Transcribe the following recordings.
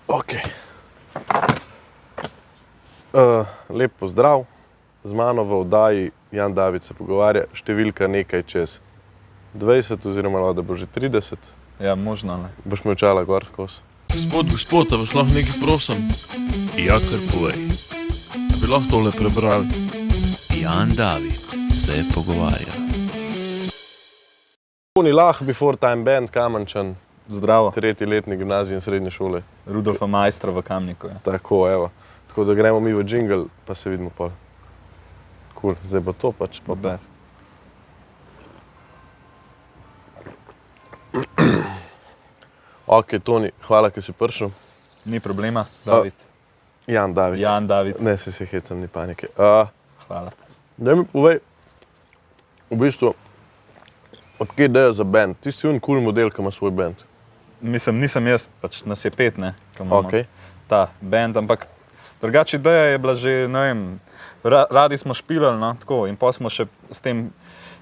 Ok. Lep pozdrav. Z mano v oddaji Jan David se pogovarja, številka nekaj čez 20 oziroma da bo že 30. Ja, možno, ne. Boš me učala gor skozi. Gospod, a vas lahko nekaj prosim? Ja, kar povej. A bi lahko tole prebrali? Jan David se pogovarja. Toni Lah, Before Time Band, Kamenčan, Zdravo. 3. letnik gimnazije in srednje šole. Rudolfa Majstra v Kamniku, ja. Tako, evo. Tako da gremo mi v džingl, pa se vidimo pol. Cool. Zdaj bo to pač pa Best. Ok, Toni, hvala, ker si prišel. Ni problema, David. Jan David. Jan David. Ne, se hecam, ni panike. Hvala. Daj mi povej, v bistvu, odkje ideja za band? Ti si un cool model, ki ima svoj band. Mislim, nisem jaz, pač nas je 5, ne, ko imamo Ok. ta band, ampak drugače ideja je bila že, ne vem, radi smo špilali, no, tako, in pa smo še s tem,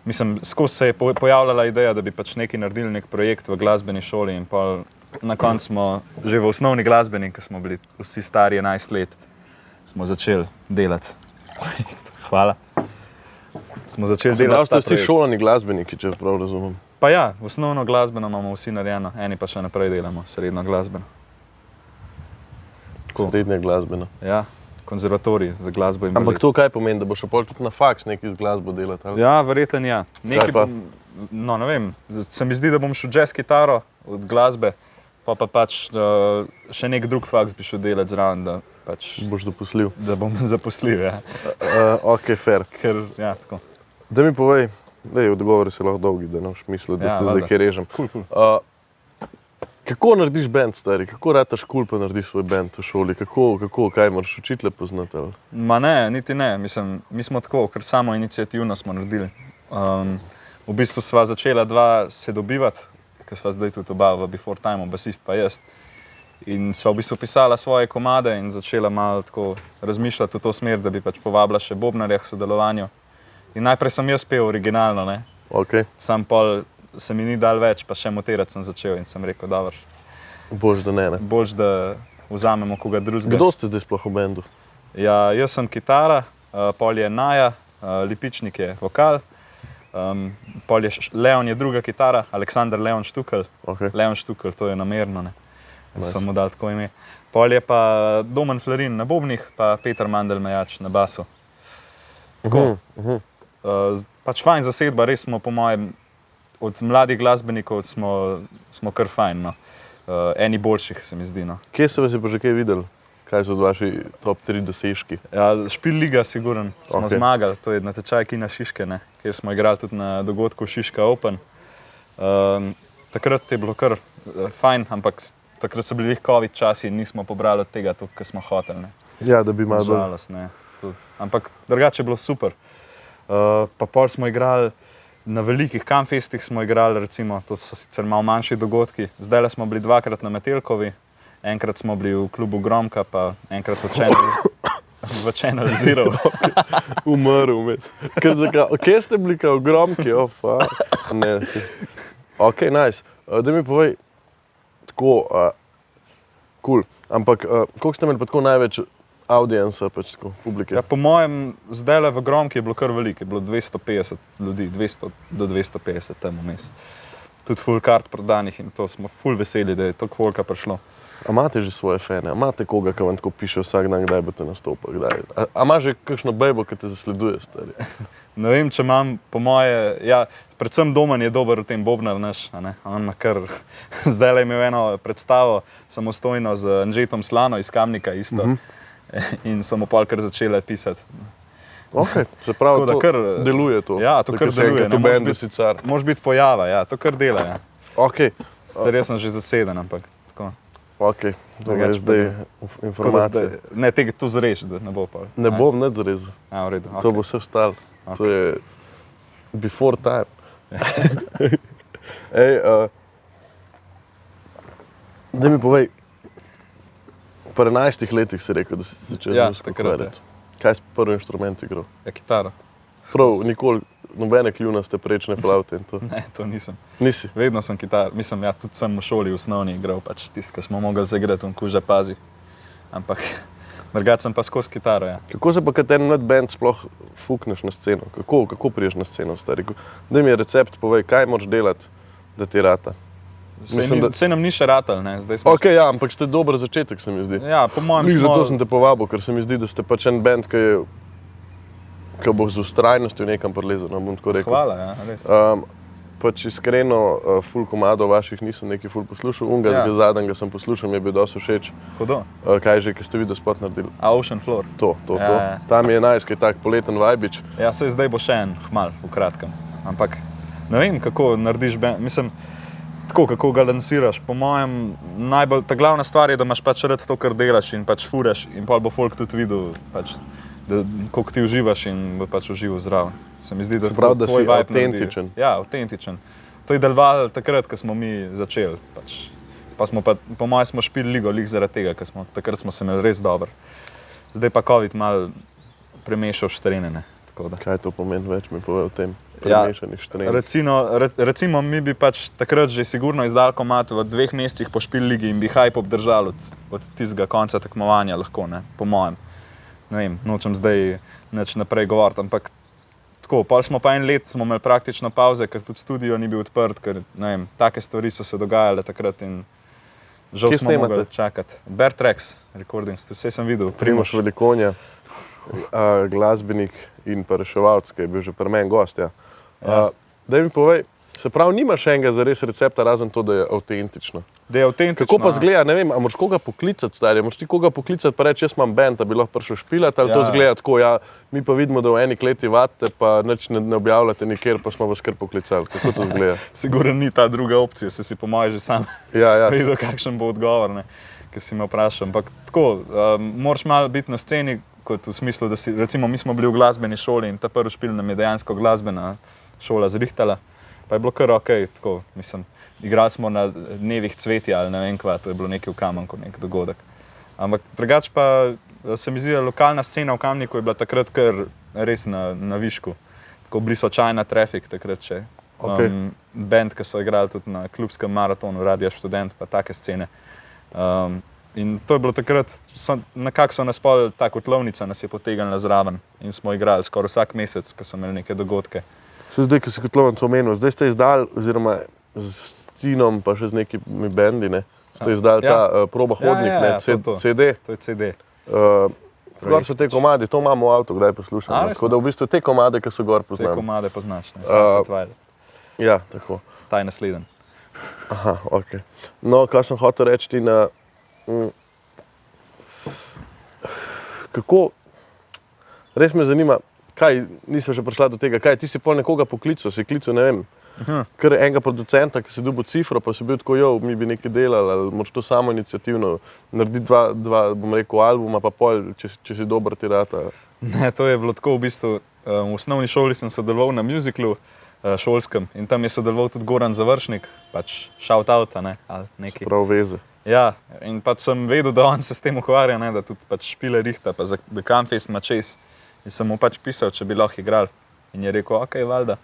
mislim, skozi se je pojavljala ideja, da bi pač nekaj naredili, nek projekt v glasbeni šoli in pa na koncu smo že v osnovni glasbeni, ko smo bili vsi stari 11 let, smo začeli delati. Hvala. Smo začeli delati ta Ste vsi projekt. šolani glasbeniki, če prav razumem. Pa ja, osnovno glasbeno imamo vsi narejeno, eni pa še naprej delamo, srednjo glasbeno. Tako. Srednje glasbeno. Ja, konzervatorij za glasbo in balet. Ampak to kaj pomeni, da boš šel pol tudi na faks nekaj z glasbo delati? Ali? Ja, verjetno ja. Nekaj pa? No, ne vem, se mi zdi, da bom šel jazz kitaro od glasbe, pa pač še nek drug faks bi šel delati zraven, da pač, Boš zaposlil. da bom zaposlil, ja. Ok, fair. Ker, ja, tako. Da mi povej, odgovori so lahko dolgi, da ne boš mislil, da Ja, ste zdaj valjda. kje režem. Cool. Kako narediš band, stari? Kako rataš cool, pa narediš svoj band v šoli? Kaj moraš učitelje poznati? Ali? Ma ne, niti ne. Mislim, mi smo tako, ker samo iniciativno smo naredili. V bistvu sva začela dva se dobivati, ker sva zdaj tudi oba v Before Time, basist pa jaz. In sva v bistvu pisala svoje komade in začela malo tako razmišljati v to smer, da bi pač povabila še bobnarja k sodelovanju. In najprej sem jaz pel originalno, ne. Ok, Sam pol se mi ni dal več, pa še montirati sem začel in sem rekel, dobro, boš da ne. boljš, da vzamemo koga drugega. Kdo ste zdaj sploh v bendu? Ja, jaz sem kitara, pol je Naja, Lipičnik je vokal, pol je Leon je druga kitara, Aleksander Leon Štukelj. Okay. Leon Štukelj, to je namerno, ne. Nice. Sem mu dal tako ime. Pol je pa Domen Flarin na bobnih, pa Peter Mandelmejač na basu. Tako. Pač fajn zasedba, res smo po mojem, od mladih glasbenikov smo kar fajn, no. Eni boljših se mi zdi, no. Kje se vas je pa že kaj videli? Kaj so vaši top 3 dosežki? Ja, Špil liga, siguren, smo Ok. zmagali, to je natečaj Kina Šiške, ne, kjer smo igrali tudi na dogodku Šiška Open. Takrat je bilo kar fajn, ampak takrat so bili covid časi in nismo pobrali od tega to, kar smo hoteli, ne. Ja, da bi malo bolj. Žalost, ne. Ampak drugače je bilo super. Pa pol smo igrali na velikih kamfestih, smo igrali, recimo, to so sicer malo manjši dogodki. Zdajle smo bili 2-krat na Metelkovi, enkrat smo bili v klubu Gromka, pa enkrat v Channel Zero. Umrl med. Kje ste bili kao gromki? Ne. Ok, nice. Da mi povej, tako, cool. Ampak, koliko ste imeli pa tako največ audienca, pač tako, publike? Ja, po mojem, zdajle v Gromki je bilo kar veliko, je bilo 250 ljudi, 200 do 250 tam vmes. Tudi full kart prodanih in to smo full veseli, da je toliko folka prišlo. A imate že svoje fane? A imate koga, ki vam tako piše vsak dan, kdaj boste nastopili? A ima že kakšno bejbo, ki te zasleduje, stari? Ne vem, če imam, po moje, ja, predvsem Domen je dober v tem bobnar naš, a ne, on ima kar, zdajle je imel eno predstavo samostojno z Anžetom Slano iz Kamnika isto. In so mu pol kar začele pisati. Ok, se pravi, Tako da to kar deluje to. Ja, to kar deluje, To ne, bendu sicer. Moraš biti pojava, ja, to kar dela, ja. Ok, Sicer jaz sem že zaseden, ampak tako. ok, to je Drugače zdaj Tako da informacija. zdaj, ne, tega tu zreš, da ne bo pol. Ne bom nič zarezal. Ja, v redu, To bo vse ostalo. Ok. To je before time. Ej, da mi povej, pri 11 letih si rekel, da si začel Ja, z muziko takrat, ukvarjati. Kaj si prvi inštrument igral? Ja, kitara. Prav, nikoli nobene kljunaste prečne flavte in to. Ne, to nisem. Nisi? Vedno sem kitar, mislim, ja, tudi sem v šoli v osnovni igral, pač tisti, ki smo mogli zaigrati, on kuža pazi. Ampak drugače sem pa skozi kitaro, ja. Kako se pa kot en mlad band sploh fukneš na sceno? Kako priješ na sceno, stari? Daj mi recept, povej, kaj moraš delati, da ti rata? Sej nam ni še ratal, ne, zdaj smo... Ok, ja, ampak ste dober začetek, se mi zdi. Ja, po mojem smo... Zato sem te povabil, ker se mi zdi, da ste pač en band, ki bo z ustrajnostjo nekam prilezel, no, bom tako rekel. Hvala, ja, res. Pač iskreno, ful komadov vaših nisem neki ful poslušal, zadnjega sem poslušal, mi je bil dosti všeč. Hudo. Kaj že, ki ste videli spot naredili? Ocean Floor. To. Tam je nice, kaj tak poleten vajbič. Ja, sej zdaj bo še en hmal, v kratkem. Ampak ne vem, kako narediš band, mislim, tako, kako ga lansiraš. Po mojem, ta glavna stvar je, da imaš pač rad to, kar delaš in pač furaš in pol bo folk tudi videl, pač, koliko ti uživaš in bo pač užival zraven. Se mi zdi, da pravi, da tvoj si vibe avtentičen. Ja, avtentičen. To je delovalo takrat, ko smo mi začeli. Pač. Pa smo pa, po mojem, smo špili ligo lih zaradi tega, ker takrat smo se imeli res dobro. Zdaj pa COVID malo premešal štrene, ne. Kaj to pomeni več, mi pove o tem premešanih štrenih? Recimo, mi bi pač takrat že sigurno izdali komad v 2 mesecih po špili ligi in bi hype obdržali od tistega konca tekmovanja lahko, ne, po mojem. Ne vem, nočem zdaj nič naprej govoriti, ampak tako, pol smo pa en let, smo imeli praktično pauze, ker tudi studio ni bil odprt, ker ne vem, take stvari so se dogajale takrat in žal smo mogli čakati. Bear Tracks Recordings, vse sem videl. Primož Velikonja, glasbenik in pa reševalc, ki je bil že pri meni gost, ja. Daj mi povej, se pravi, nimaš enega zares recepta, razen to, da je avtentično. Da je avtentično. Kako pa zgleda, ne vem, a moraš koga poklicati, stari? Moraš ti koga poklicati pa reči, jaz imam band, da bi lahko prišel špilat, ali to zgleda tako, ja, mi pa vidimo, da v eni kleti vadite, pa nič ne objavljate nikjer, pa smo vas kar poklicali. Kako to zgleda? Sigurno ni ta druga opcija, se si po mojem že sam videl, kakšen bo odgovor, ne, ki si me vprašal. Ampak tako, moraš malo biti na sceni, kot v smislu, da si, recimo, mi smo bili v glasbeni šoli in ta prvi špil nam je dejansko glasbena šola zrihtala, pa je bilo kar okej, tako, mislim. Igrali smo na dnevih cvetja ali ne vem kva, to je bilo nekaj v Kamenku, nek dogodek. Ampak drugače pa se mi zdi, da lokalna scena v Kamniku je bila takrat kar res na višku. Tako blizu China Traffic takrat še. Band, ki so igrali tudi na klubskem maratonu, Radio Študent, pa take scene. In to je bilo takrat, nekako so nas pol, ta kotlovnica nas je potegnila zraven in smo igrali skoraj vsak mesec, ko so imeli neke dogodke. Zdaj, ko si kotlovnico omenil, zdaj ste izdali, oziroma z Tinom, pa še z nekimi bendi, ne? Ste izdali ta Proba hodnik, ne? CD. To je CD. Gor so te komade, to imamo v avtu, kdaj poslušamo. Tako da v bistvu te komade, ki so gor poznam. Te komade poznaš, ne? Sunset Wild. Ja, tako. Ta je nasleden. Aha, okej. No, kaj sem hotel reči ti na... Kako... Res me zanima, kaj, nisem še prišla do tega, kaj, ti si pol nekoga poklical, si klical, ne vem, kar enega producenta, ki si dobil cifro, pa si bil tako, mi bi nekaj delali, ali moraš to samo iniciativno narediti dva, bom rekel, albuma, pa pol, če si dober ti rata. Ne, to je bilo tako v bistvu, v osnovni šoli sem sodeloval na musiclu šolskem in tam je sodeloval tudi Goran Završnik, pač shout out, ne, ali nekaj. Prav veze. Ja, in pač sem vedel, da on se s tem ukvarja, ne, da tudi pač špile rihta, pa za The Campfest ima čez. In sem mu pač pisal, če bi lahko igral. In je rekel, okej, valjda.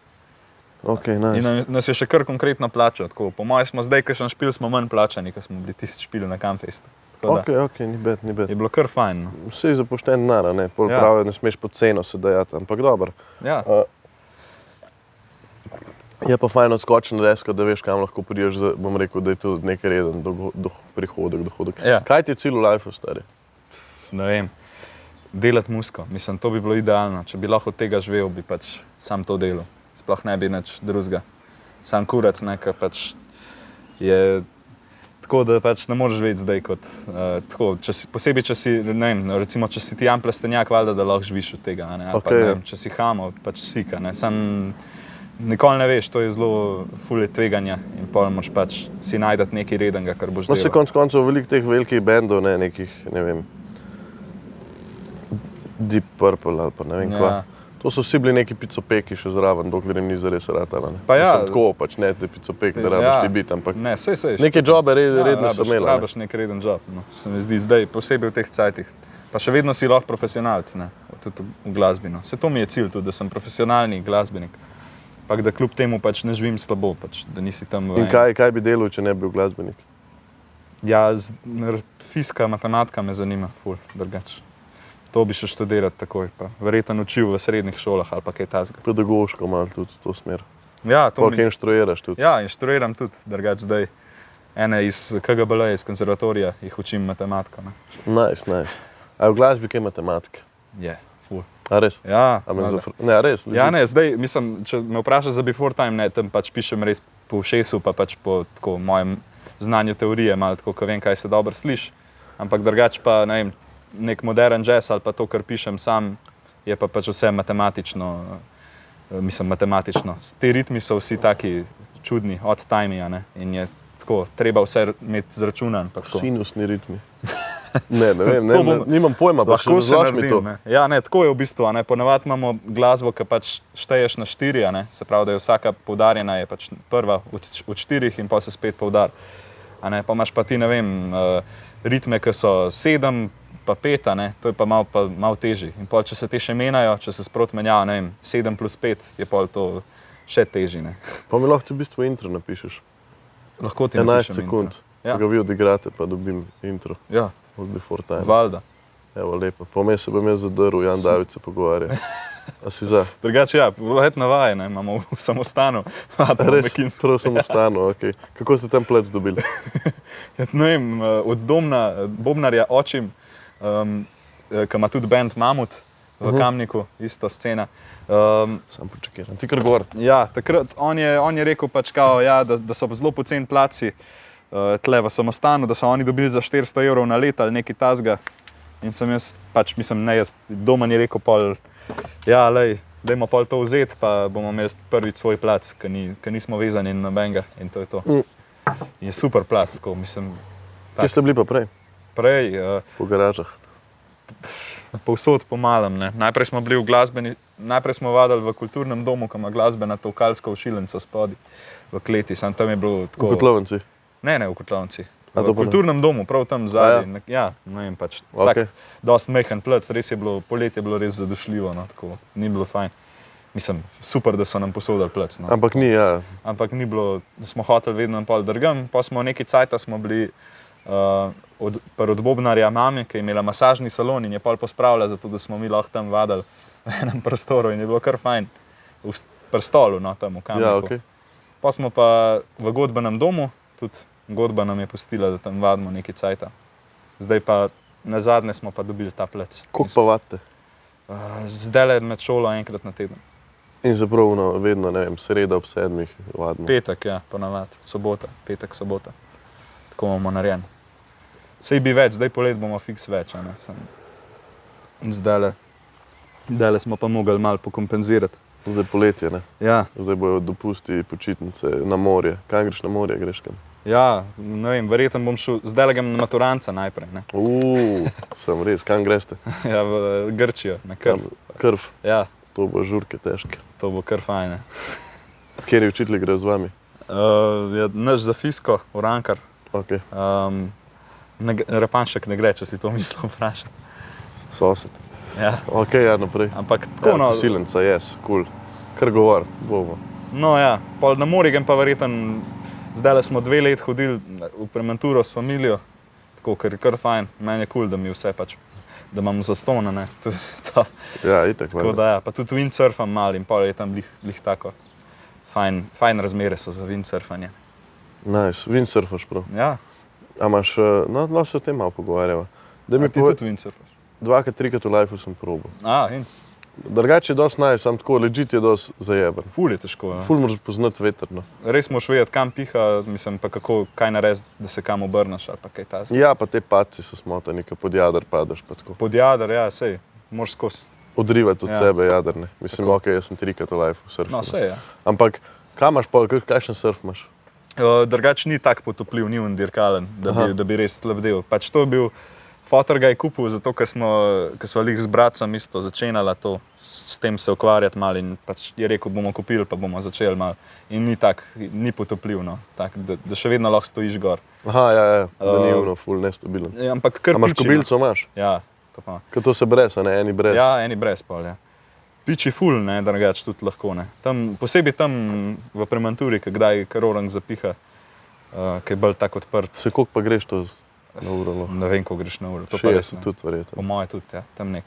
Okej, nice. In nas je še kar konkretno plačal. Tako, po mojem smo zdaj, kakšen špil, smo manj plačani, ker smo bili tisti špili na Campfestu. Okej, ni bed. Je bilo kar fajn. No. Vse je za pošten denar, ne? Pol pravi, ne smeš pod ceno se dajati, ampak dobro. Ja. Je pa fajn odskočen desko, da veš, kam lahko prideš, bom rekel, da je to nekaj reden dohodek. Ja. Kaj ti je cilj v lifeu, stari? Ne vem. Delati muziko. Mislim, to bi bilo idealno. Če bi lahko od tega živel, bi pač sam to delal. Sploh ne bi nič drugega. Sam kurac nekaj pač je tako, da pač ne moreš vedeti zdaj kot tako. Posebej, če si, ne vem, recimo, če si ti Jan Plestenjak, valjda, da lahko živiš od tega, ne? Ali pa, ne vem, če si Hamo, pač sika, ne? Sam nikoli ne veš, to je zelo ful tveganja in pol moraš pač si najdati nekaj redenega, kar boš delal. No, se konec koncev veliko teh velikih bendov, ne, nekih, ne vem, Deep Purple ali pa ne vem kva. To so vsi bili neki picopeki še zraven, dokler jim ni zares ratala. Pa ja. Mislim, tako, pač ne te picopek, da rabiš ti biti, ampak ne, sej. Neke jobe redno so imeli. Rabiš nek reden job, no, se mi zdi zdaj, posebej v teh cajtih. Pa še vedno si lahko profesionalc, ne, tudi v glasbi, no. Se to mi je cilj tudi, da sem profesionalni glasbenik. ampak da kljub temu pač ne živim slabo, pač, da nisi tam In kaj bi delal, če ne bi bil glasbenik? Ja, fizika, matematika me zanima, ful, drugače. To bi šel študirati takoj, pa verjetno učil v srednjih šolah ali pa kaj takega. Pedagoško malo tudi to smer. Ja, to Koliko inštruiraš tudi? Ja, inštruiram tudi, drugače zdaj. Ene iz KGBL, iz konzervatorija, jih učim matematiko. Ne. Nice. A je v glasbi kaj matematike? Je, ful. A res? Ja, Ne, a res? ja, ne, zdaj, mislim, če me vprašaš za before time, ne, tam pač pišem res po všesu, pa pač po tako mojem znanju teorije, malo tako, ko vem, kaj se dobro sliši. Ampak drugače pa, ne vem, nek modern jazz ali pa to, kar pišem sam, je pa pač vse matematično, matematično. Ti ritmi so vsi taki čudni, odd timey, ne, in je tako, treba vse imeti zračunan. Sinusni ritmi. Ne vem, nimam pojma, pa lahko se razloži mi to. naredim. Ja, ne, tako je v bistvu. Ponavadi imamo glasbo, ki pač šteješ na 4, ne, se pravi, da je vsaka poudarjena, je pač prva od 4 in pa se spet poudar. Pa imaš pa ti, ne vem, ritme, ki so 7 pa 5, ne, to je pa malo težji. In pol, če se te še menjajo, če se sprot menjava, ne vem, 7 plus 5, je pol to še težji, ne. Pa mi lahko v bistvu intro napišeš. Lahko ti 11 napišem sekund, intro. Ja. ga vi odigrate, pa dobim intro. Ja, Od before time. valjda. Evo, lepo. Po me se bom jaz zadrl, Jan David se pogovarja. A si za? Drugače, ja, let navaje, ne, imamo v samostanu. Res, prav sem ostanil, okej. Kako ste tam plec dobili? Ne vem, od domna bobnarja očim, ki ima tudi band Mamut v Kamniku, ista scena. Sam počakiram. Ti kar gor. Ja, takrat on je rekel pač kao, ja, da so zelo poceni placi tle v samostanu, da so oni dobili za 400 evrov na let ali nekaj tasga. In sem jaz, pač mislim, ne jaz, Domen je rekel pol, ja, lej, dajmo pol to vzeti, pa bomo imeli prvič svoj plac, ker nismo vezani na nobenega in to je to. In je super plac, tako, mislim. Kje ste bili pa prej? Prej, Po garažah. povsod po malem, ne. Najprej smo bili najprej smo vadili v kulturnem domu, ki ima glasbena tokalska ušilenca spodaj v kleti, sam tam je bilo tako. V Kotlovnici? Ne, v Kotlovnici. A, V kulturnem domu, prav tam zadaj. Ja, ne vem, pač Okej. tak dosti mehen plec, res je bilo, poletje je bilo res zadušljivo, no, tako, ni bilo fajn. Mislim, super, da so nam posodili plec, no. Ampak ni, ja. Ampak ni bilo, smo hoteli vedno en pol drgem, pa smo nekaj cajta smo bili od bobnarja mame, ki je imela masažni salon in je pol pospravila, zato da smo mi lahko tam vadili v enem prostoru in je bilo kar fajn. V prstolu, no, tam v Kamniku. Ja, okej. Pa smo pa v godbenem domu, tudi godba nam je pustila, da tam vadimo nekaj cajta. Zdaj pa nazadnje smo pa dobili ta plec. Koliko pa vadite? Zdajle med šolo enkrat na teden. In zapravno vedno, ne vem, sreda ob 7 vadimo. Petek, ja, ponavadi, sobota, petek, sobota. Tako imamo narejen. Sej bi več, zdaj polet bomo fiks več, a ne, zdajle smo pa mogli malo pokompenzirati. Zdaj poletje, ne? Ja, Zdaj bojo dopusti, počitnice, na morje. Kam greš na morje, greš kam? ja, ne vem, verjetno bom šel, zdajle grem na maturanca najprej, ne. Sem res, kam greste? Ja, v Grčijo, na Krf. Krf, Ja, to bo žurke težke. to bo kar fajn, ne. Kjer je učitelj gre z vami? Ja, naš za fisko, Urankar. Ok, Repanšek ne gre, če si to mislil vprašati. sosed. Ja, Ok, ja, naprej. ampak tako, no, Silenca, yes, cool. Kar govor, bomo. no ja, pol na morje grem pa verjetno, zdajle smo 2 leti hodili v Premanturo s familijo, tako, ker je kar fajn, meni je kul, da mi vse pač, da imam zastone, ne, to. Ja, itak, Tako da ja, pa tudi windsurfam malo in pol je tam lih tako, fajn razmere so za windsurfanje. Nice, windsurfaš prav. Ja, A imaš, no, lahko se o tem malo pogovarjava. Daj mi ti povej, tudi windsurfaš. 2-krat, 3-krat v lifeu sem probal. In Drugače je dosti nice, sam tako, legit je dosti zajeben. ful je težko, ja. Ful moraš poznati veter, no. Res moraš vedeti, kam piha, mislim pa kako, kaj narediti, da se kam obrneš ali pa kaj tasga. Ja, pa te padci so smotani, ko pod jader padaš, pa tako. Pod jader, ja, sej, moraš skozi, Odrivati od Ja. sebe jader, ne. Mislim, Tako. ok, jaz sem 3-krat v lifeu surfal. no sej, ja. Ampak, kam imaš pa, kakšen surf imaš? Drugač ni tak potopljiv, ni on dirkalen, Aha. da bi res slabdel. Pač to je bil, fotor ga je kupil, zato ker smo lih z bratcem isto začenjala to, s tem se ukvarjati malo in pač je rekel, bomo kupili, pa bomo začeli malo. In ni tak, ni potopljiv, no, tak, da še vedno lahko stojiš gor. Aha, ja, da ni ono ful nestabilen. Ampak kar A imaš piči, no. kobilco, imaš? Ja, to pa. Ker to se brez, a ne, eni brez. Ja, eni brez pol, ja. piči ful, ne, drugače tudi lahko, ne. Tam, posebej tam v Premanturi, kdaj kar orang zapiha, ki je bolj tak odprt. Se koliko pa greš to na uro? No? Ne vem, ko greš na uro. To pa res 60 ne. tudi verjetno. Po moje tudi, ja, tam nek.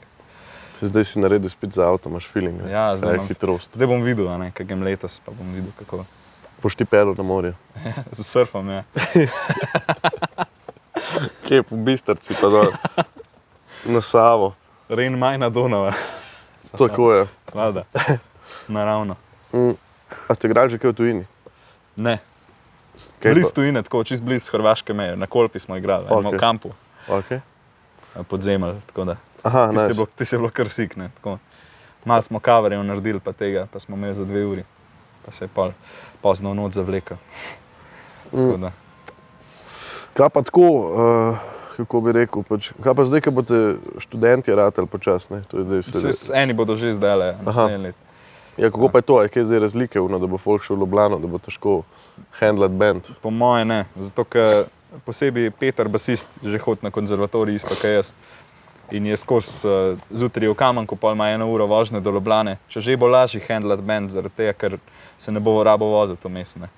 Zdaj si naredil spet za avto, imaš feeling. Ne? Ja, zdaj Kaj je imam- hitrost. Zdaj bom videl, a ne, kak grem letos, pa bom videl, kako. Boš ti pelil na morje. Z surfom, ja. Kje po Bistrci pa dol. Na Savo. Ren maj na Donava. Tako je. Vlada. Naravno. A ste igrali že kaj v tujini? Ne. Kaj Bliz pa? tujine, tako čist bliz Hrvaške meje. Na Kolpi smo igrali, Ok. v kampu, Okay. podzemelj, tako da. Aha, Ti si nice. bilo kar sik, ne, tako. Malo smo coverjev naredili pa tega, pa smo imeli za 2 uri. Pa se je pol pozno v noč zavlekel. Tako da. Kaj pa tako, kako bi rekel, pač, kaj pa zdaj, ko boste študenti ratali počas, ne? To je zdaj Eni bodo že zdajle, naslednji let. Ja, kako pa je to, je kaj zdaj razlike, da bo folk šel v Ljubljano, da bo težko handlat band? Po moje ne, zato ker posebej Peter, basist, že hodi na konzervatorij isto, kot jaz. In je skozi zjutraj v Kamenku, pol ima 1 uro vožnje do Ljubljane. Če že bo lažje handlat band, zaradi tega, ker se ne bo rabo voziti vmes, ne.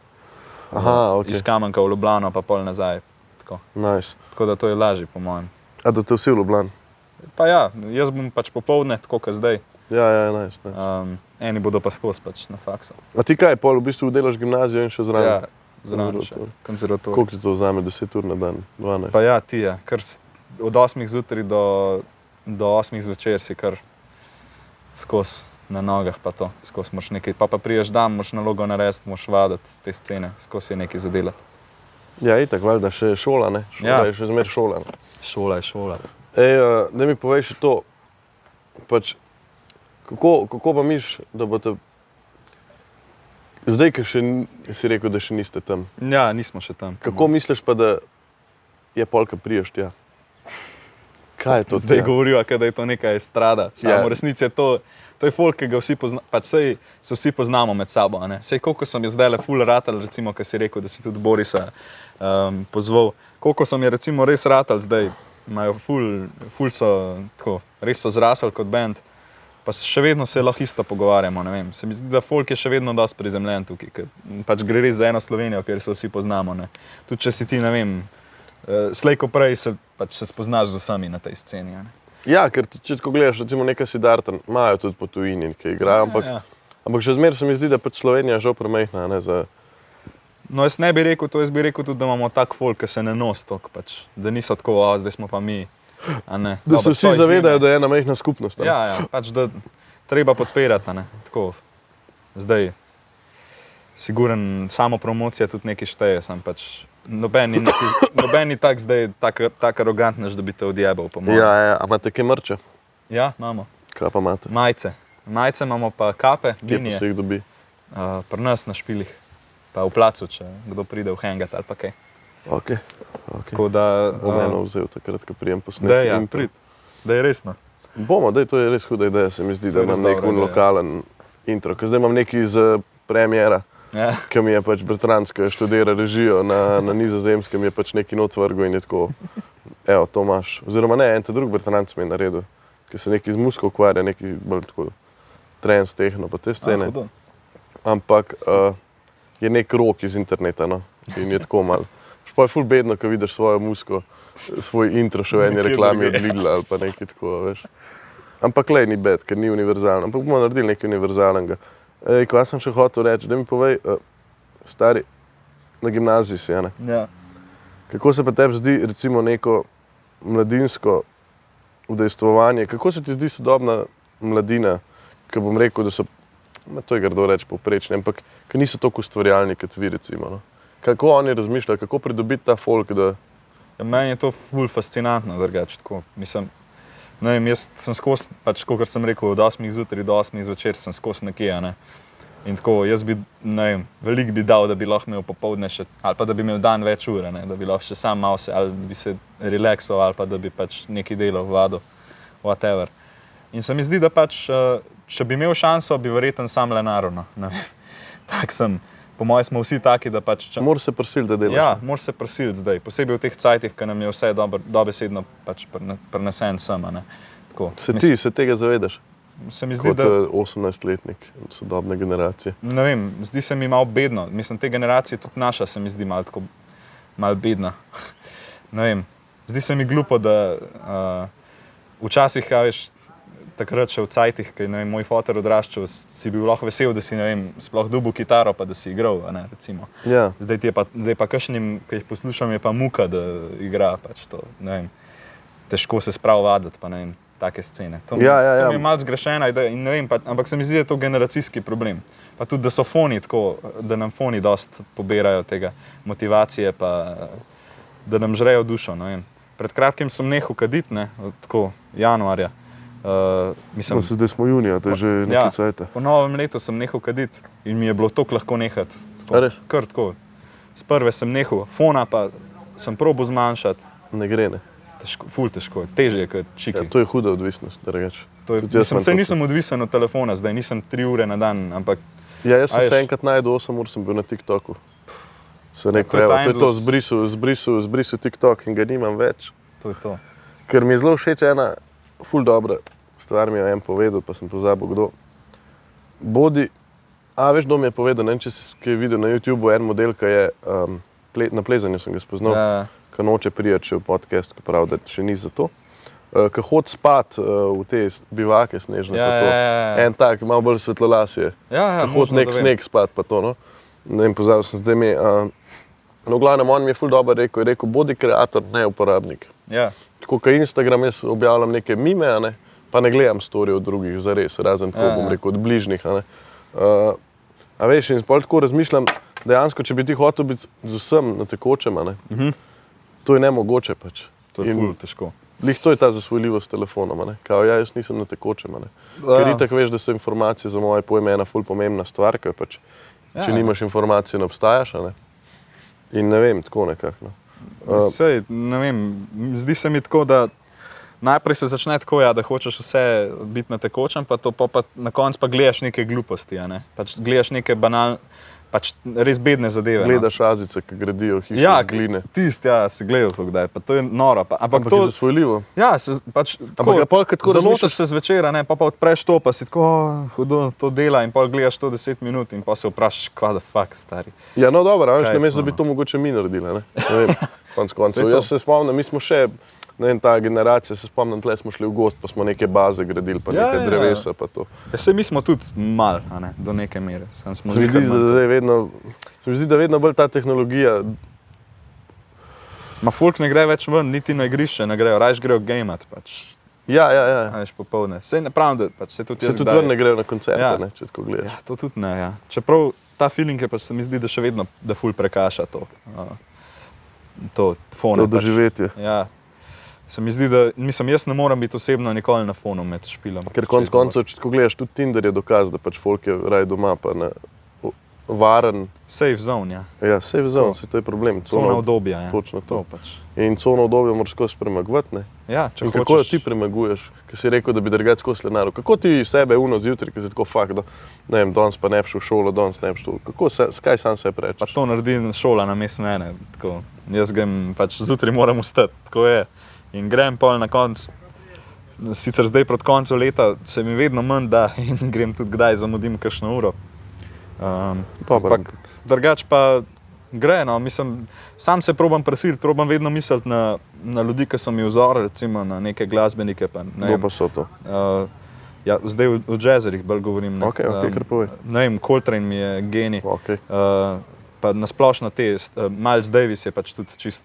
Aha, ok, Iz Kamenka v Ljubljano, pa pol nazaj. Tako. nice. Tako da to je lažje, po mojem. A da te vsi v Ljubljani? Pa ja, jaz bom pač popoldne, tako kot zdaj. Ja, nice, nice. Eni bodo pa skozi pač na faksu. A ti kaj, pol v bistvu delaš gimnazijo in še zraven? Ja, zraven še konzervatorij. Koliko ti to vzame, 10 ur na dan? 12? Pa ja, ti je. Kar od 8 zjutraj do 8 zvečer si kar skozi na nogah, pa to. Skozi moraš nekaj, pa priješ dan, moraš nalogo narediti, moraš vaditi te scene, skozi je nekaj zadelati. Ja, itak, valjda, še šola, ne? Šola Ja. je še zmer šola. Ne? Šola je šola. Ej, da mi povej še to, pač, kako pa misliš, da boste, zdaj, ker še si rekel, da še niste tam, Ja, nismo še tam. kako misliš pa, da je polka priješ tja? Kaj je to Zdaj tja? govorijo, da je to neka estrada. Samo Ja. v resnici je to je folk, ki ga vsi poznamo, pač sej se vsi poznamo med sabo. A ne? Sej koliko sem je zdaj le ful ratal, recimo, ker si rekel, da si tudi Borisa pozval. Koliko sem je recimo res ratal zdaj, imajo ful so tako, res so zrasli kot band. Pa še vedno se lahko isto pogovarjamo, ne vem. Se mi zdi, da folk je še vedno dosti prizemljen tukaj, ker pač gre res za eno Slovenijo, kjer se vsi poznamo, ne. Tudi če si ti, ne vem, slej ko prej se spoznaš z vsemi na tej sceni, a ne. Ja, ker če tako gledaš, recimo neka Siddharta, imajo tudi po tujini, ki igrajo, ampak še zmeraj se mi zdi, da pač Slovenija žal premajhna, ne, za... No, jaz ne bi rekel to, jaz bi rekel tudi, da imamo tak folk, ki se ne nosi toliko, pač, da niso tako, zdaj smo pa mi, a ne. Da se Dobro, vsi so izjeme. zavedajo, da je ena majhna skupnost. Ne? Ja, pač da treba podpirati, a ne, tako. Zdaj, siguren, samo promocija tudi nekaj šteje, sam pač noben ni tak zdaj tak arogantnež, da bi te odjebal, po mojem. Ja, a imate kaj mrča? Ja, imamo. Kaj pa imate? Majice. Majice imamo pa kape, Kje pa linije, se jih dobi? pri nas na špilih, pa v placu, če kdo pride v hangat ali pa kaj. Ok. Tako da, Bom eno vzel takrat, ko prijem posnetek. da ja, prid, da je resno. Bomo, daj, to je res huda ideja, se mi zdi, To da je res imam nek dobra ideja. lokalen intro. Ker zdaj imam neki iz premiera, Ja. ki mi je pač bratransko študira režijo na Nizozemskem, je pač neki not vrgo in je tako, evo, to imaš. Oziroma ne, en ta drug bratranc mi je naredil, ki se neki z muziko ukvarja, neki bolj tako trance, tehno, pa te scene. Hudo. Ampak je nek rok iz interneta, no, in je tako malo. Pa je ful bedno, ko vidiš svojo muziko, svoj intro še v eni Nekje reklami od drugje. Lidla ali pa nekaj tako, veš. Ampak lej, ni bed, ker ni univerzalno. Ampak bomo naredili nekaj univerzalnega. Kaj sem še hotel reči, da mi povej, stari, na gimnaziji si, ne? Ja. Kako se pa tebi zdi, recimo, neko mladinsko udejstvovanje, kako se ti zdi sodobna mladina, ki bom rekel, da so, to je grdo reči povprečni, ampak ki niso toliko ustvarjalni kot vi, recimo, no? Kako oni razmišljajo, kako pridobiti ta folk, da... Ja, meni je to ful fascinantno, drugače tako. Mislim, ne vem, jaz sem skozi, pač, kot sem rekel, od 8 zjutraj do 8 zvečer sem skozi nekje, a ne. In tako, jaz bi, ne vem, veliko bi dal, da bi lahko imel popoldne še, ali pa da bi imel dan več ur, ne, da bi lahko še sam malo se, ali bi se relaksal, ali pa da bi pač nekaj delal, vadil, whatever. In se mi zdi, da pač, če bi imel šanso, bi verjetno sam Lenaro, no, ne vem. Tak sem. Po mojem smo vsi taki, da pač... Moraš se prisiliti, da delaš. Ja, moraš se prisiliti zdaj, posebej v teh cajtih, ki nam je vse dobesedno pač prenesen sem, a ne. Tako, Se ti se tega zavedaš? se mi zdi, kot da 18-letnik sodobne generacije. ne vem, zdi se mi malo bedno. Mislim, te generacije, tudi naša, se mi zdi malo bedna. Ne vem, zdi se mi glupo, da včasih, ja, veš, takrat še v cajtih, ki je moj foter odraščal, si bil lahko vesel, da si, ne vem, sploh dobil kitaro, pa da si igral, a ne, recimo. Ja. Zdaj pa kakšnim, ki jih poslušam, je pa muka, da igra, pač to, ne vem, težko se sprav vaditi, pa ne vem, take scene. To mi je malo zgrešena ideja in ne vem, ampak se mi zdi, da je to generacijski problem. Pa tudi, da so foni tako, da nam foni dost pobirajo tega motivacije, pa da nam žrejo dušo, ne vem. Pred kratkim sem nehal kaditi, ne, tako, januarja. Mislim, Zdaj smo junija, to je že nekaj cajta. Po novem letu sem nehal kaditi in mi je bilo toliko lahko nehati. Res? Kar tako. S prve sem nehal, fona pa sem probal zmanjšati. Ne gre, ne. Težko, ful težko, težje je kot čiki. Ja, to je huda odvisnost, da rečeš. Nisem odvisen od telefona, zdaj nisem 3 ure na dan, ampak... Ja, jaz sem se enkrat najdel 8 ur, sem bil na TikToku. Se rekel, evo, to je to, zbrisu TikTok in ga nimam več. To je to. Ker mi je zelo všeč ena ful dobra stvar, mi je en povedal, pa sem pozabil kdo. Veš, kdo mi je povedal, ne vem, če si kaj videl na YouTubeu, en model, ki je na plezanju sem ga spoznal, ki noče prijeti še v podcast, ki pravi, da še ni za to. Ki hodi spat v te bivake snežne, pa to. En tak, malo bolj svetlolas je. Ki hodi nek sneg spat, pa to, no. Ne vem, pozabil sem zdaj mi. No, v glavnem, on mi je ful dobro rekel, bodi kreator, ne uporabnik. Tako, ko Instagram, jaz objavljam neke mime, ne, pa ne gledam storije od drugih zares, razen tako, bom rekel, od bližnjih. A veš, in pol tako razmišljam, dejansko, če bi ti hotel biti z vsem na tekočem, to je nemogoče pač. To je ful težko. Lih to je ta zasvojljivost s telefonom, kao jaz nisem na tekočem. Ker itak veš, da so informacije za moje pojme ena ful pomembna stvar, ker pač, če nimaš informacije, ne obstajaš, in ne vem, tako nekako. Sej, ne vem, zdi se mi tako, da najprej se začne tako, da hočeš vse biti na tekočem, pa na koncu pa gledaš neke gluposti, pač gledaš neke banalne, pač res bedne zadeve. Gledaš Azice, ki gradijo hiše iz gline. Si gledal to kdaj, pa to je noro. Ampak to je zasvojljivo. Ja, pač tako, zalotiš se zvečera, pa odpreš to, pa si tako, hudo to dela in pol gledaš to 10 minut in pa se vprašaš, kva da fuck, stari. Ja, no dobro, namesto, da bi to mogoče mi naredili, ne vem, konc koncev. Jaz se spomnim, mi smo še, ne vem, ta generacija, se spomnim, tle smo šli v gost, pa smo neke baze gradili, pa neke drevesa, pa to. Sej mi smo tudi mal, do neke mere. Se mi zdi, da vedno bolj ta tehnologija... Folk ne gre več ven, niti na igrišče ne grejo, rajš grejo gameat, pač. Ja. Veš, popoldne. Sej ne pravim, da pač se tudi jaz kdaj... Se tudi ven ne grejo na koncerte, če tako gledaš. Ja, to tudi ne, ja. Čeprav ta feeling je pač, se mi zdi, da še vedno, da ful prekaša to fone. To doživetje. Ja. Se mi zdi, da jaz ne moram biti osebno nikoli na fonu med špilom. Ker konc koncev, če tako gledaš, tudi Tinder je dokaz, da pač folk je raj doma, pa ne varen. Safe zone, ja. Ja, safe zone, to je problem. Cona udobja, ja. Točno to. In cono udobja moraš skozi premagovati, ne? Ja, če hočeš. Kako jo ti premaguješ, ker si rekel, da bi drugače skozi slenaru? Kako ti sebe zjutraj, ki si tako fakt, da ne vem, danes pa ne bi šel v šolo, danes ne bi šel. Kaj sam se prečeš? Pa to naredi šola namesto mene, tako. Jaz grem, pač zjutraj moram vstati, tako je. In grem pol na konc, sicer zdaj proti koncu leta se mi vedno manj da in grem tudi kdaj, zamudim kakšno uro. Drugač pa gre, no, mislim, sam se probam presiliti, probam vedno misliti na ljudi, ki so mi vzor, recimo na neke glasbenike. Kdo pa so to? Ja, zdaj o jazzerih bolj govorim. Ok, kar povej. Ne vem, Coltrane mi je genij. Okay. Pa nasplošno Miles Davis je pač tudi čist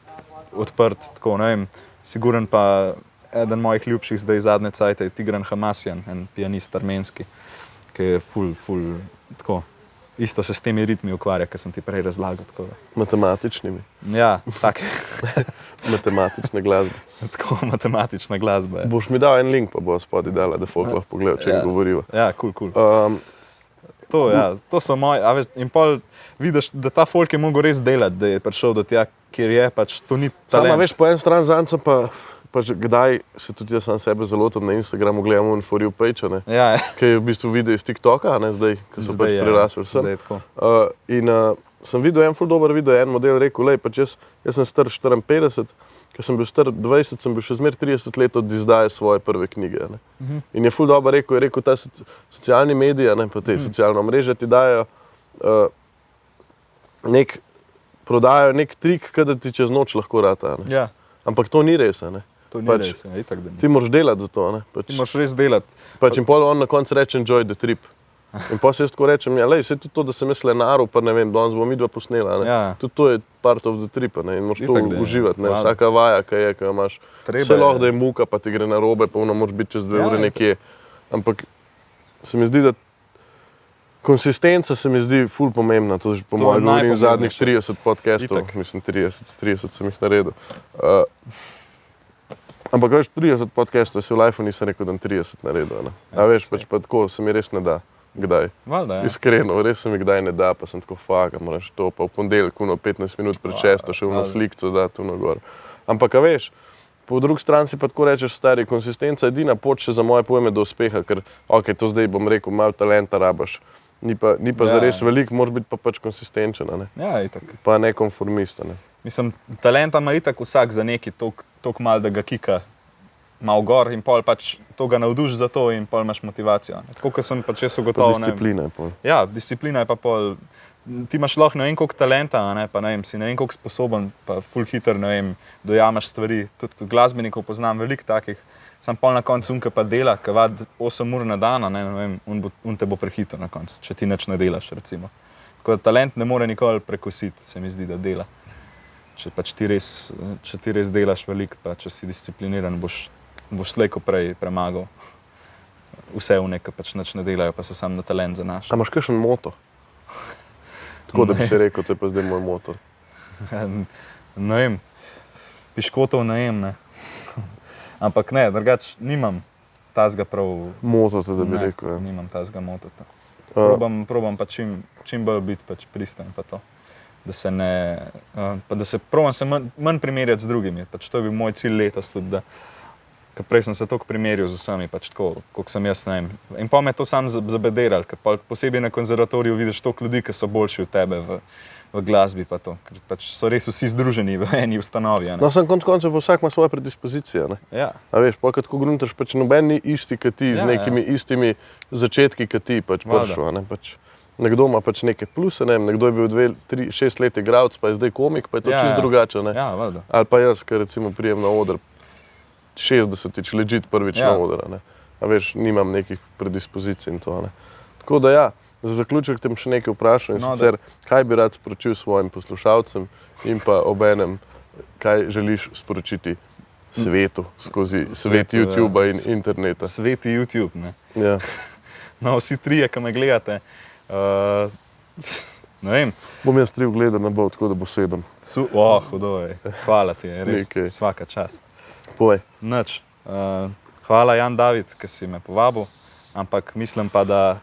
odprt, tako, ne vem. Siguren pa eden mojih ljubših zdaj zadnje cajte je Tigran Hamasjan, en pianist armenski, ki je ful, tako, isto se s temi ritmi ukvarja, ki sem ti prej razlagal. Tako. Matematičnimi? Ja, tak. Matematična glasba. Tako, matematična glasba, ja. Boš mi dal en link, pa bo spodaj dala, da folk lahko pogleda, če govoriva. Ja, cool. To so moji, a veš, in pol vidiš, da ta folk je mogel res delati, da je prišel do tja, kjer je, pač to ni talent. Sama veš, po en stran zanca pa kdaj se tudi jaz sam sebe zalotam na Instagramu, gledam in For You page, ne? Ja. Ki je v bistvu video iz TikToka, ne, zdaj, ki so pač prerasli vsem. Zdaj tako. In sem videl en ful dober video, en model rekel, lej, pač jaz sem star 54, ker sem bil star 20, sem bil še zmer 30 let od izdaje svoje prve knjige. Ne. In je ful dober rekel, ta socialni mediji, ne, pa te socialne mreže ti dajo prodajajo nek trik, kada ti čez noč lahko rata. Ne. Ja. Ampak to ni res. Ne. To ni res, itak, da ni. Ti moraš delati za to. Ne. Ti moraš res delati. In pol on na koncu reče enjoy the trip. In pa se jaz tako rečem, ja, lej, saj tudi to, da sem jaz lenaru, pa ne vem, danes bomo midva posnela. Ne. Ja. Tudi to je part of the trip, ne. In moraš Itak, to uživati. Ne. Vsaka vaja, ki imaš, vse lahko, da je muka, pa ti gre na robe, pa ono moraš biti čez 2 ure nekje. Ampak se mi zdi, da konsistenca se mi zdi ful pomembna. To je po mojem govorim zadnjih 30 podcastov. Itak. Mislim 30 sem jih naredil. Ampak veš, 30 podcastov, jaz v lifeu nisem rekel, da 30 naredil. Ne. A veš, pač pa tako se mi res ne da. Kdaj? Valda, ja. Iskreno, res se mi kdaj ne da, pa sem tako faka, moraš to, pa v ponedeljek 15 minut pred 6, še v slikco da tu na gor. Ampak, a veš, po drugi strani si pa tako rečeš, stari, konsistenca je edina pot še za moje pojme do uspeha, ker, ok, to zdaj bom rekel, malo talenta rabaš, ni pa zares veliko, moraš biti pa pač konsistenčen, ne? Ja, itak. Pa ne konformista, ne? Mislim, talenta ima itak vsak za neki toliko malo, da ga kika malo gor in pol pač to ga navduš za to in pol imaš motivacijo. Tako, kot sem pač jaz ugotovil. Pa disciplina je pol. Ja, disciplina je pa pol. Ti imaš lahko ne vem koliko talenta, ne, pa ne vem, si ne vem koliko sposoben, pa ful hiter, ne vem, dojamaš stvari. Tudi glasbenikov poznam veliko takih. Sam pol na koncu unka pa dela, ki vad 8 ur na dan, ne vem, un te bo prehitil na koncu, če ti nič ne delaš, recimo. Tako da talent ne more nikoli prekositi, se mi zdi, da dela. Če ti res delaš veliko, pa če si discipliniran, boš slej ko prej premagal vse v nekaj, pač nič ne delajo, pa se sam na talent zanaša. A imaš kakšen moto? Tako da bi si rekel, to je pa zdaj moj moto. Ne vem, piškotov ne vem, ne. Ampak ne, drugač nimam tazga prav... Motota, da bi rekel, ja. Nimam tazga motota. Probam pa čim bolj biti pač pristan, pa to. Da se ne... Pa da se probam se manj primerjati z drugimi, pač to je bil moj cilj letos tudi, da ker prej sem se toliko primerjal z vsemi, pač tako, koliko sem jaz, ne vem. In pa me to sam zabederal, ker posebej na konzervatoriju vidiš toliko ljudi, ki so boljši od tebe v glasbi pa to. Ker pač so res vsi združeni v eni ustanovi. No, sem konec koncev, vsak ima svoje predispozicije, ne? Ja. A veš, pa kad ko gruntaš, pač noben ni isti kot ti, z nekimi istimi začetki kot ti pač prišel, ne? Pač nekdo ima pač neke pluse, ne vem, nekdo je bil 2, 3, 6 let igralec, pa je zdaj komik, pa je to čisto drugače, ne? Ja, valjda. Ali pa jaz, ker recimo prijem na oder 60-tič, legit prvič na odra, ne. A veš, nimam nekih predispozicij in to, ne. Tako da ja, za zaključek tem še nekaj vprašal in sicer, kaj bi rad sporočil svojim poslušalcem in pa obenem, kaj želiš sporočiti svetu skozi svet YouTubea in interneta. Svet YouTube, ne. Ja. No, vsi trije, ki me gledate, ne vem. Bom jaz 3 gledal na bo, tako da bo 7. Hudo je. Hvala ti, res, svaka čast. Povej. Nič. Hvala Jan David, ki si me povabil, ampak mislim pa, da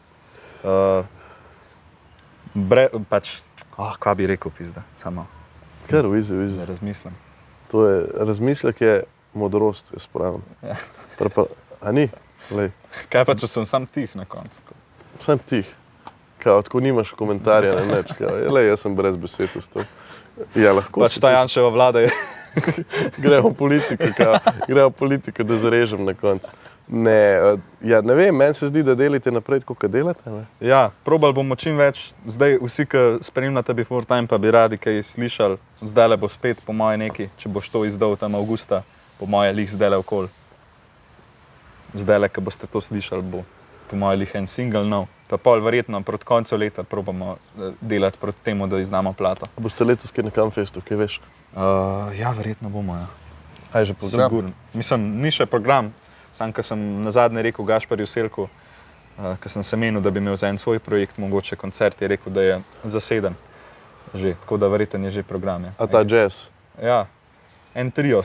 kva bi rekel pizda, samo. Kar vizi. Da razmislim. To je, razmislek je modrost, jaz pravim. Ja. A ni? Lej. Kaj pa, če sem sam tih na koncu? Sam tih. Kao, tako nimaš komentarja na neč. Lej, jaz sem brez besed ustal. Ja, lahko. Pač ta Janševa vlada je... Gremo politiko, da zarežem na koncu. Ne vem, meni se zdi, da delite naprej, tako kot delate. Ne? Ja, probali bomo čim več. Zdaj vsi, ki spremljate Before Time, pa bi radi kaj slišali. Zdajle bo spet, po moje neki, če boš to izdal tam avgusta, po moje lih zdajle okoli. Zdajle, ki boste to slišali, bo po moje lih en single nov. Pa pol verjetno proti koncu leta probamo delati proti temu, da izdamo plato. A boste letos kaj na Kamfestu, kaj veš? Ja, verjetno bomo, ja. A je že program? Sigurno. Mislim, ni še program. Sam, ko sem nazadnje rekel Gašparju Selku, ko sem se menil, da bi imel za en svoj projekt mogoče koncert, je rekel, da je zaseden. Že, tako da verjetno je že program. Ja. A ta jazz? Ja. En trio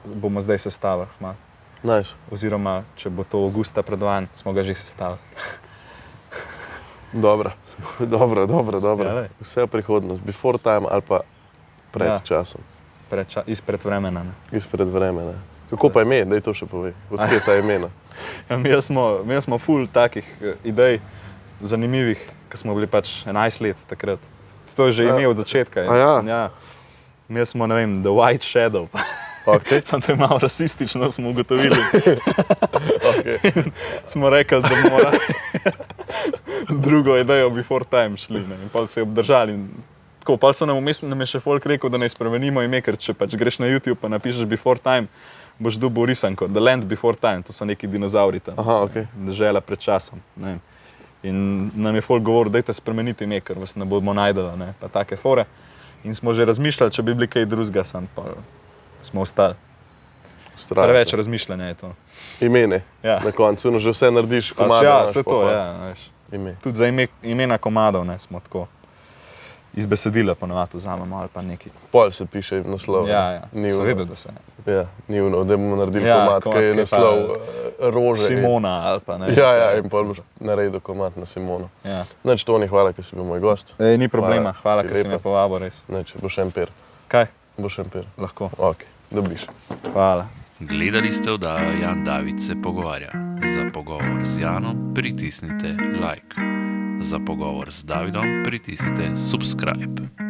bomo zdaj sestavili. Nice. Oziroma, če bo to avgusta predvajan, smo ga že sestavili. Dobro. Ja, vse je prihodnost. Before time ali pa pred časom. Izpred vremena. Ne? Izpred vremena. Kako pa ime? Daj to še povej. Odkje ta imena? Ja, mi smo ful takih idej zanimivih, ki smo bili pač 11 let takrat. to je že ime od začetka. A ja? Ja. Mi smo, ne vem, The White Shadow. Okay. Sam to je malo rasistično, smo ugotovili. Okay. Smo rekli, da mora z drugo idejo Before Time šli, ne, in pa se je obdržali. Tako, pa se nam je še folk rekel, da ne spremenimo ime, ker če pač greš na YouTube pa napišeš Before Time, boš dobil risanko, The Land Before Time, to so neki dinozauri tam, Aha, okay. dežela pred časom. Ne. In nam je folk govoril, dajte spremeniti ime, ker vas ne bomo najdela, ne, pa take fore. In smo že razmišljali, če bi bili kaj drugega, sam pa smo ostali. Preveč razmišljanja je to. Imene. Ja. Na koncu, no že vse narediš, komado. Ja, imaš, vse to, pa ja. Veš. Ime. Tudi za imena komadov, ne, smo tako iz besedila ponovadi vzamemo ali pa neki. Pol se piše naslov. Ja, Ni seveda, ono, da se. ja, ni ono, da bomo naredili Ja, komad, komad, ki je ki je naslov pa Rože. Simona ali pa ne. Ja, in pol boš naredil komad na Simono. Ja. Nič, Toni, hvala, ker si bil moj gost. Ni problema, hvala, ti ker si me lepo. povabil, res. Nič, boš empir. Kaj? Boš empir. Lahko. Ok, dobiš. Hvala. Gledali ste oddajo Jan David se pogovarja. Za pogovor z Janom pritisnite like. Za pogovor z Davidom pritisnite subscribe.